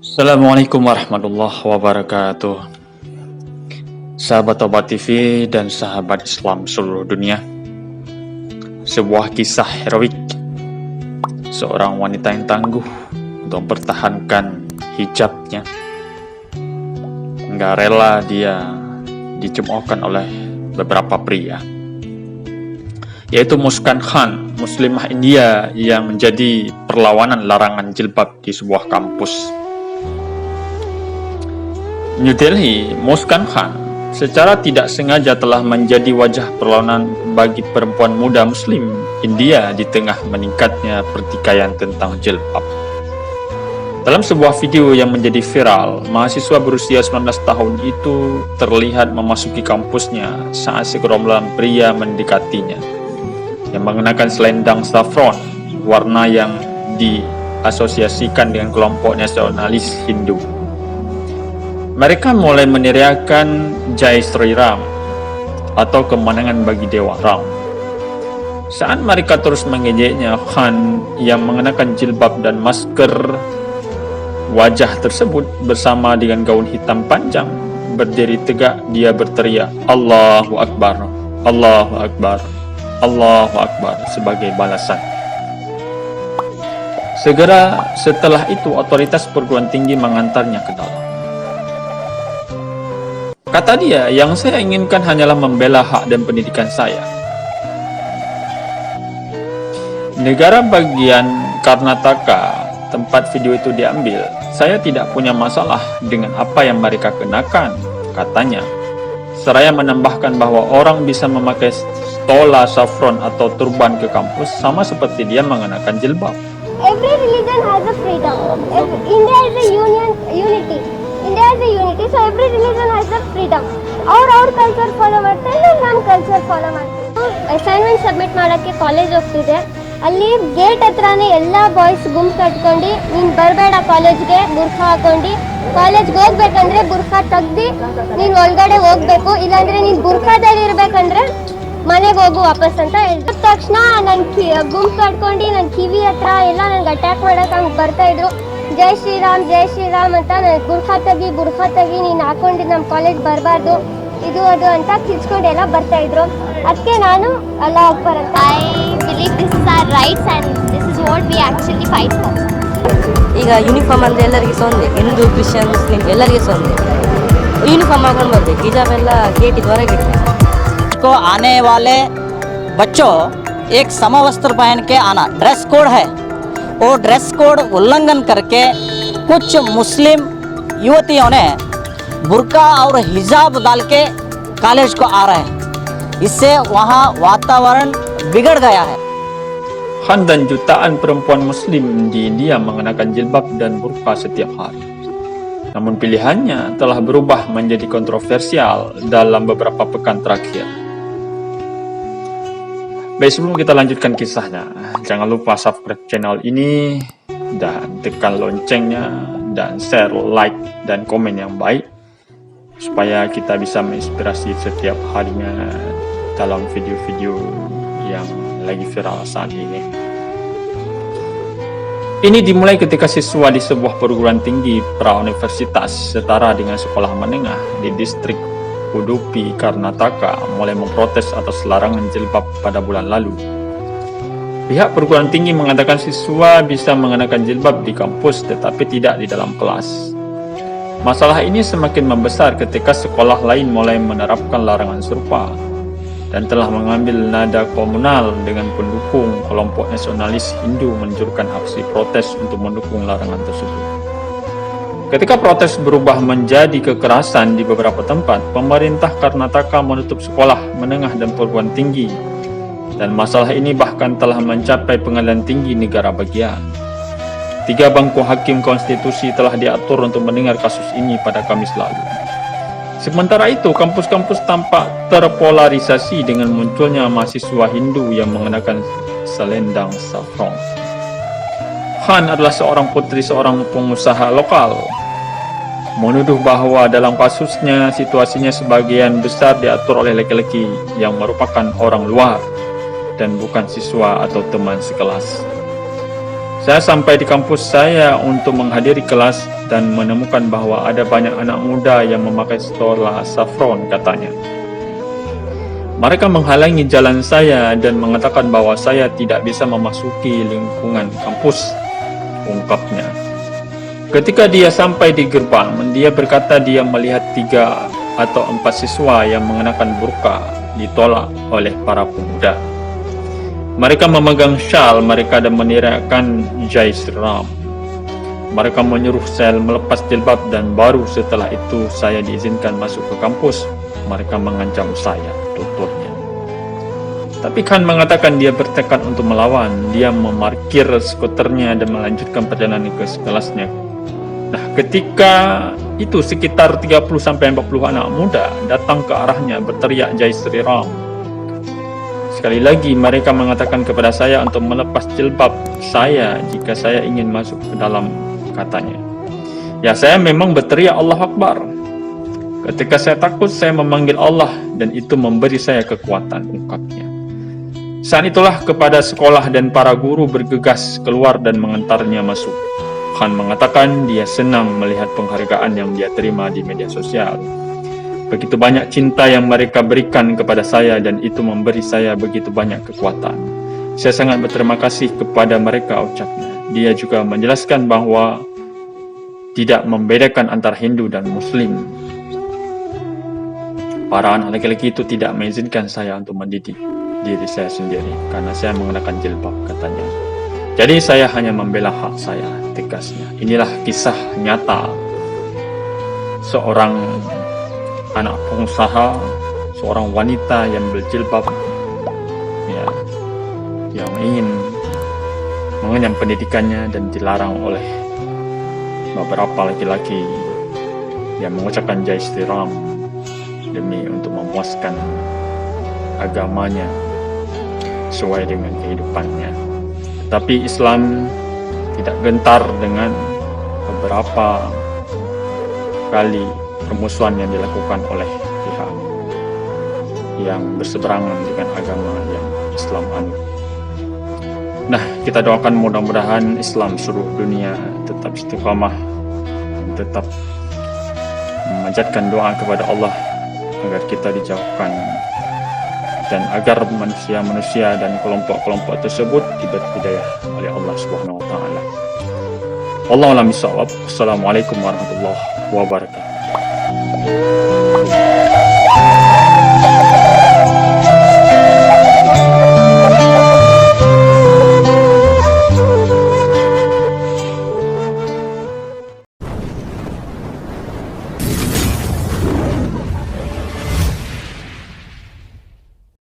Assalamualaikum warahmatullahi wabarakatuh. Sahabat Tobat TV dan sahabat Islam seluruh dunia. Sebuah kisah heroik seorang wanita yang tangguh untuk mempertahankan hijabnya. Enggak rela dia dicemoohkan oleh beberapa pria, yaitu Muskan Khan, muslimah India yang menjadi perlawanan larangan jilbab di sebuah kampus New Delhi. Muskan Khan secara tidak sengaja telah menjadi wajah perlawanan bagi perempuan muda muslim India di tengah meningkatnya pertikaian tentang jilbab. Dalam sebuah video yang menjadi viral, mahasiswa berusia 19 tahun itu terlihat memasuki kampusnya saat segerombolan pria mendekatinya yang mengenakan selendang saffron, warna yang diasosiasikan dengan kelompok nasionalis Hindu. Mereka mulai meneriakkan Jai Sri Ram atau kemenangan bagi Dewa Ram. Saat mereka terus mengejeknya, Khan yang mengenakan jilbab dan masker wajah tersebut bersama dengan gaun hitam panjang berdiri tegak. Dia berteriak Allahu Akbar, Allahu Akbar, Allahu Akbar sebagai balasan. Segera setelah itu otoritas perguruan tinggi mengantarnya ke dalam. Kata dia, yang saya inginkan hanyalah membela hak dan pendidikan saya. Negara bagian Karnataka, tempat video itu diambil, saya tidak punya masalah dengan apa yang mereka kenakan, katanya. Seraya menambahkan bahwa orang bisa memakai stola saffron atau turban ke kampus sama seperti dia mengenakan jilbab. Every religion has a freedom. India is a unity. India is a unity, so every religion has a freedom. Our culture follow ಮಾಡ್ತಾರೆ, ನಮ್ಮ culture follow ಮಾಡ್ತೀವಿ. Assignment submit ಮಾಡೋಕ್ಕೆ ಕಾಲೇಜ್ ಹೋಗ್ತಿದ್ದೆ. ಅಲ್ಲಿ ಗೇಟ್ ಹತ್ರನೇ ಎಲ್ಲ ಬಾಯ್ಸ್ ಗುಂಪು ಕಟ್ಕೊಂಡು ನೀನು ಬರಬೇಡ ಕಾಲೇಜ್ಗೆ ಬುರ್ಖಾ ಹಾಕೊಂಡು, ಕಾಲೇಜ್ಗೆ ಹೋಗ್ಬೇಕಂದ್ರೆ ಬುರ್ಖಾ ತೆಗ್ದು ನೀನು ಒಳಗಡೆ ಹೋಗ್ಬೇಕು, ಇಲ್ಲಾಂದ್ರೆ ನೀನು ಬುರ್ಖಾದಲ್ಲಿ ಇರ್ಬೇಕಂದ್ರೆ ಮನೆಗೆ ಹೋಗು ವಾಪಸ್ ಅಂತ ಹೇಳಿದ ತಕ್ಷಣ ನನ್ನ ಗುಂಪು ಕಟ್ಕೊಂಡು ನನ್ನ ಕಿವಿ ಹತ್ರ ಎಲ್ಲ ನನಗೆ ಅಟ್ಯಾಕ್ ಮಾಡಕ್ಕೆ ಹಂಗೆ ಬರ್ತಾಯಿದ್ರು. ಜೈ ಶ್ರೀರಾಮ್ ಅಂತ ನನಗೆ ಬುರ್ಖಾ ತೆಗಿ ನೀನು ಹಾಕೊಂಡು ನಮ್ಮ ಕಾಲೇಜ್ ಬರಬಾರ್ದು, ಇದು ಅದು ಅಂತ ಕಿಚ್ಕೊಂಡೆಲ್ಲ ಬರ್ತಾಯಿದ್ರು. ಅದಕ್ಕೆ ನಾನು ಅಲ್ಲಾಹು ಅಕ್ಬರ್ ಅಂತ. I believe this is our rights and this is what we actually fight for. ಈಗ ಯೂನಿಫಾರ್ಮ್ ಅಂದರೆ ಎಲ್ಲರಿಗೆ ಸೊಂದೆ, ಹಿಂದೂ ಕ್ರಿಶ್ಚಿಯನ್ ಮುಸ್ಲಿಂ ಎಲ್ಲರಿಗೆ ಸೊಂದೆ. ಯೂನಿಫಾರ್ಮ್ ಹಾಕೊಂಡು ಬರ್ಬೇಕು, ಹಿಜಾಬ್ ಎಲ್ಲ ಗೇಟಿಗೆ ಹೊರಗೆ को आने वाले बच्चों एक समवस्त्र पहन के आना, ड्रेस कोड है, वो ड्रेस कोड उल्लंघन करके कुछ मुस्लिम युवतियों ने बुर्का और हिजाब डाल के कॉलेज को आ रहे हैं. इससे वहाँ वातावरण बिगड़ गया है. Khan dan jutaan perempuan muslim di India mengenakan jilbab dan burqa setiap hari. Namun pilihannya telah berubah menjadi kontroversial dalam beberapa pekan terakhir. Baik, sebelum kita lanjutkan kisahnya, jangan lupa subscribe channel ini dan tekan loncengnya dan share, like, dan komen yang baik supaya kita bisa menginspirasi setiap harinya dalam video-video yang lagi viral saat ini. Ini dimulai ketika siswa di sebuah perguruan tinggi pra-universitas setara dengan sekolah menengah di distrik Udupi, Karnataka mulai memprotes atas larangan jilbab pada bulan lalu. Pihak perguruan tinggi mengatakan siswa bisa mengenakan jilbab di kampus tetapi tidak di dalam kelas. Masalah ini semakin membesar ketika sekolah lain mulai menerapkan larangan serupa dan telah mengambil nada komunal dengan pendukung kelompok nasionalis Hindu menunjukkan aksi protes untuk mendukung larangan tersebut. Ketika protes berubah menjadi kekerasan di beberapa tempat, pemerintah Karnataka menutup sekolah menengah dan perguruan tinggi, dan masalah ini bahkan telah mencapai pengadilan tinggi negara bagian. 3 bangku hakim konstitusi telah diatur untuk mendengar kasus ini pada Kamis lalu. Sementara itu, kampus-kampus tampak terpolarisasi dengan munculnya mahasiswa Hindu yang mengenakan selendang saffron. Khan adalah seorang putri seorang pengusaha lokal, menuduh bahwa dalam kasusnya situasinya sebagian besar diatur oleh laki-laki yang merupakan orang luar dan bukan siswa atau teman sekelas. Saya sampai di kampus saya untuk menghadiri kelas dan menemukan bahwa ada banyak anak muda yang memakai stola saffron, katanya. Mereka menghalangi jalan saya dan mengatakan bahwa saya tidak bisa memasuki lingkungan kampus, ungkapnya. Ketika dia sampai di gerbang, dia berkata dia melihat 3 atau 4 siswa yang mengenakan burqa ditolak oleh para pemuda. Mereka memegang syal mereka dan meneriakkan Jai Sri Ram. Mereka menyuruh saya melepas jilbab dan baru setelah itu saya diizinkan masuk ke kampus. Mereka mengancam saya, tuturnya. Tapi Khan mengatakan dia bertekad untuk melawan. Dia memarkir skuternya dan melanjutkan perjalanan ke kelasnya. Nah, ketika itu sekitar 30-40 anak muda datang ke arahnya berteriak Jai Sri Ram. Sekali lagi mereka mengatakan kepada saya untuk melepas jilbab saya jika saya ingin masuk ke dalam, katanya. Ya, saya memang berteriak Allah Akbar. Ketika saya takut, saya memanggil Allah dan itu memberi saya kekuatan, ungkapnya. Saat itulah kepada sekolah dan para guru bergegas keluar dan mengantarnya masuk. Khan mengatakan dia senang melihat penghargaan yang dia terima di media sosial. Begitu banyak cinta yang mereka berikan kepada saya dan itu memberi saya begitu banyak kekuatan. Saya sangat berterima kasih kepada mereka, ucapnya. Dia juga menjelaskan bahwa tidak membedakan antara Hindu dan Muslim. Para anak laki-laki itu tidak mengizinkan saya untuk mendidik diri saya sendiri karena saya mengenakan jilbab, katanya. Jadi saya hanya membela hak saya, tegasnya. Inilah kisah nyata seorang anak pengusaha, seorang wanita yang berjilbab, ya, yang ingin mengenyam pendidikannya dan dilarang oleh beberapa laki-laki yang mengucapkan Jai Sri Ram demi untuk memuaskan agamanya sesuai dengan kehidupannya. Tapi Islam tidak gentar dengan beberapa kali permusuhan yang dilakukan oleh pihak yang berseberangan dengan agama yang Islam anut. Nah, kita doakan mudah-mudahan Islam seluruh dunia tetap istiqamah, tetap memanjatkan doa kepada Allah agar kita dijauhkan dan agar manusia-manusia dan kelompok-kelompok tersebut diberi hidayah oleh Allah Subhanahu wa taala. Wallahu a'lam bishawab. Assalamualaikum warahmatullahi wabarakatuh.